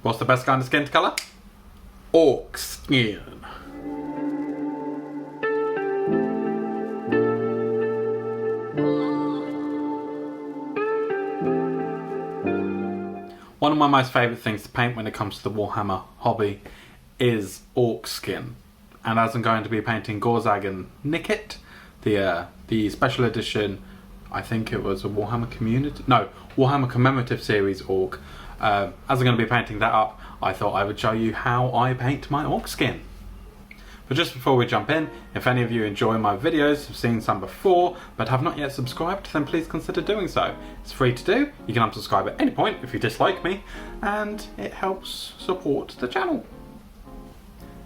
What's the best kind of skin to colour? Ork skin. One of my most favourite things to paint when it comes to the Warhammer hobby is Ork skin. And as I'm going to be painting Gorzag and Nikit, the special edition, I think it was a Warhammer Commemorative Series Ork. As I'm going to be painting that up, I thought I would show you how I paint my Ork skin. But just before we jump in, if any of you enjoy my videos, have seen some before, but have not yet subscribed, then please consider doing so. It's free to do, you can unsubscribe at any point if you dislike me, and it helps support the channel.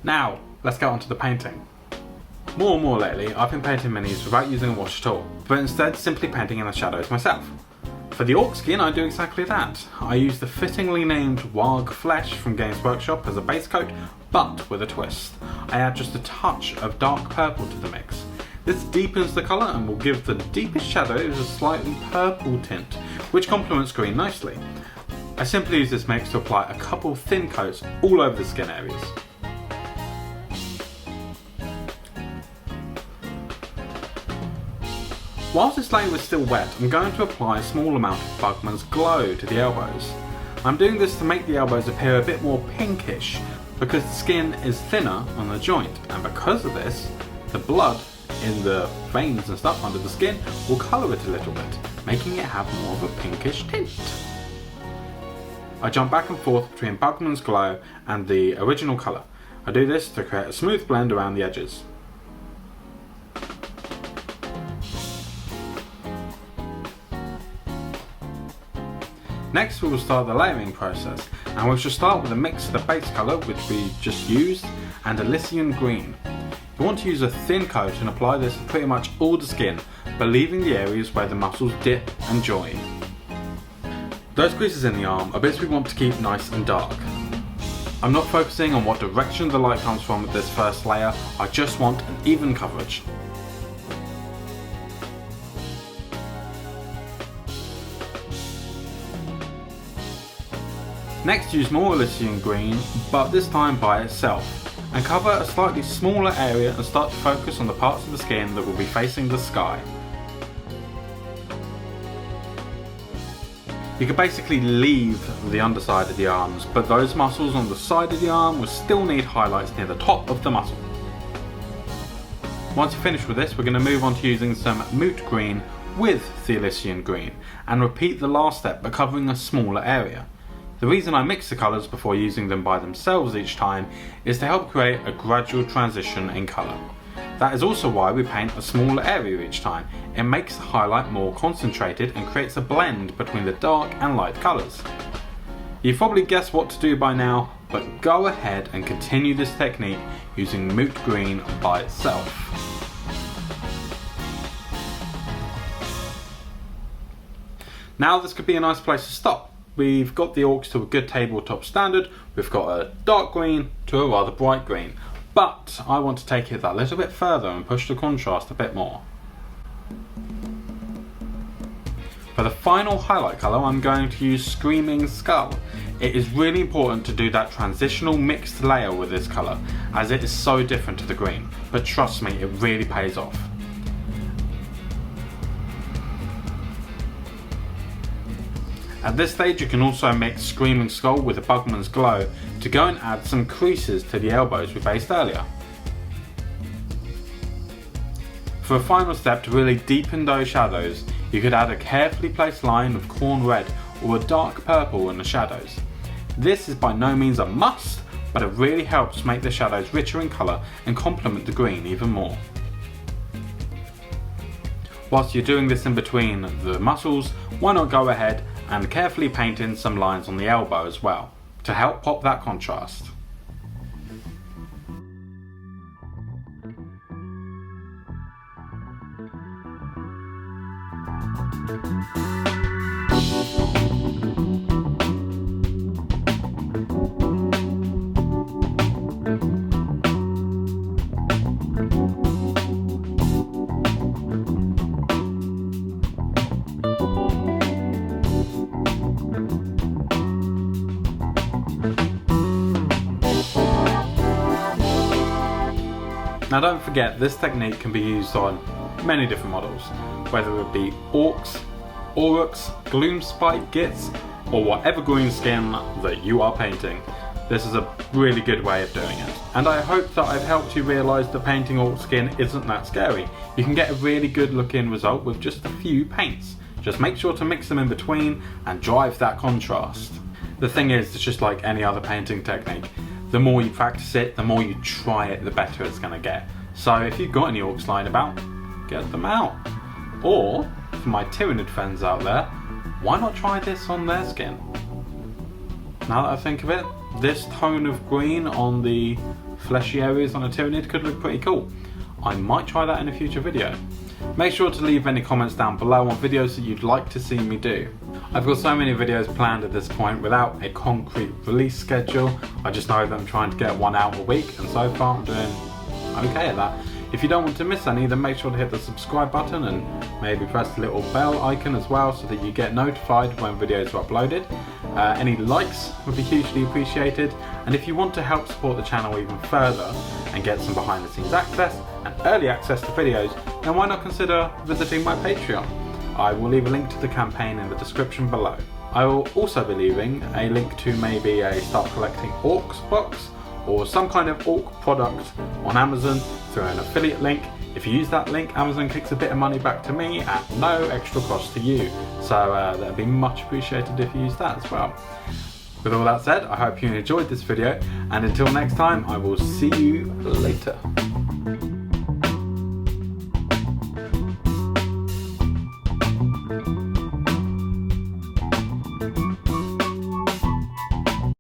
Now, let's get on to the painting. More and more lately, I've been painting minis without using a wash at all, but instead simply painting in the shadows myself. For the Ork skin, I do exactly that. I use the fittingly named Warg Flesh from Games Workshop as a base coat, but with a twist. I add just a touch of dark purple to the mix. This deepens the colour and will give the deepest shadows a slightly purple tint, which complements green nicely. I simply use this mix to apply a couple thin coats all over the skin areas. Whilst this layer is still wet, I'm going to apply a small amount of Bugman's Glow to the elbows. I'm doing this to make the elbows appear a bit more pinkish, because the skin is thinner on the joint, and because of this, the blood in the veins and stuff under the skin will colour it a little bit, making it have more of a pinkish tint. I jump back and forth between Bugman's Glow and the original colour. I do this to create a smooth blend around the edges. Next we will start the layering process, and we shall start with a mix of the base colour which we just used and Elysian green. You want to use a thin coat and apply this to pretty much all the skin, but leaving the areas where the muscles dip and join. Those creases in the arm are bits we want to keep nice and dark. I'm not focusing on what direction the light comes from with this first layer, I just want an even coverage. Next, use more Elysian green, but this time by itself, and cover a slightly smaller area and start to focus on the parts of the skin that will be facing the sky. You can basically leave the underside of the arms, but those muscles on the side of the arm will still need highlights near the top of the muscle. Once you're finished with this, we're going to move on to using some Moot green with the Elysian green, and repeat the last step but covering a smaller area. The reason I mix the colours before using them by themselves each time is to help create a gradual transition in colour. That is also why we paint a smaller area each time. It makes the highlight more concentrated and creates a blend between the dark and light colours. You've probably guessed what to do by now, but go ahead and continue this technique using Moot green by itself. Now this could be a nice place to stop. We've got the Orks to a good tabletop standard, we've got a dark green to a rather bright green, but I want to take it that little bit further and push the contrast a bit more. For the final highlight colour, I'm going to use Screaming Skull. It is really important to do that transitional mixed layer with this colour, as it is so different to the green, but trust me, it really pays off. At this stage you can also mix Screaming Skull with a Bugman's Glow to go and add some creases to the elbows we faced earlier. For a final step to really deepen those shadows, you could add a carefully placed line of corn red or a dark purple in the shadows. This is by no means a must, but it really helps make the shadows richer in colour and complement the green even more. Whilst you're doing this in between the muscles, why not go ahead and carefully paint in some lines on the elbow as well, to help pop that contrast. Now don't forget, this technique can be used on many different models, whether it be orks, orruks, gloomspite gits, or whatever green skin that you are painting. This is a really good way of doing it. And I hope that I've helped you realise that painting orc skin isn't that scary. You can get a really good looking result with just a few paints. Just make sure to mix them in between and drive that contrast. The thing is, it's just like any other painting technique. The more you practice it, the more you try it, the better it's going to get. So if you've got any orcs lying about, get them out. Or, for my Tyranid friends out there, why not try this on their skin? Now that I think of it, this tone of green on the fleshy areas on a Tyranid could look pretty cool. I might try that in a future video. Make sure to leave any comments down below on videos that you'd like to see me do. I've got so many videos planned at this point without a concrete release schedule. I just know that I'm trying to get one out a week, and so far I'm doing okay at that. If you don't want to miss any, then make sure to hit the subscribe button and maybe press the little bell icon as well so that you get notified when videos are uploaded. Any likes would be hugely appreciated, and if you want to help support the channel even further and get some behind the scenes access and early access to videos, then why not consider visiting my Patreon? I will leave a link to the campaign in the description below. I will also be leaving a link to maybe a start collecting orcs box or some kind of orc product on Amazon through an affiliate link. If you use that link, Amazon kicks a bit of money back to me at no extra cost to you. So that'd be much appreciated if you use that as well. With all that said, I hope you enjoyed this video, and until next time, I will see you later.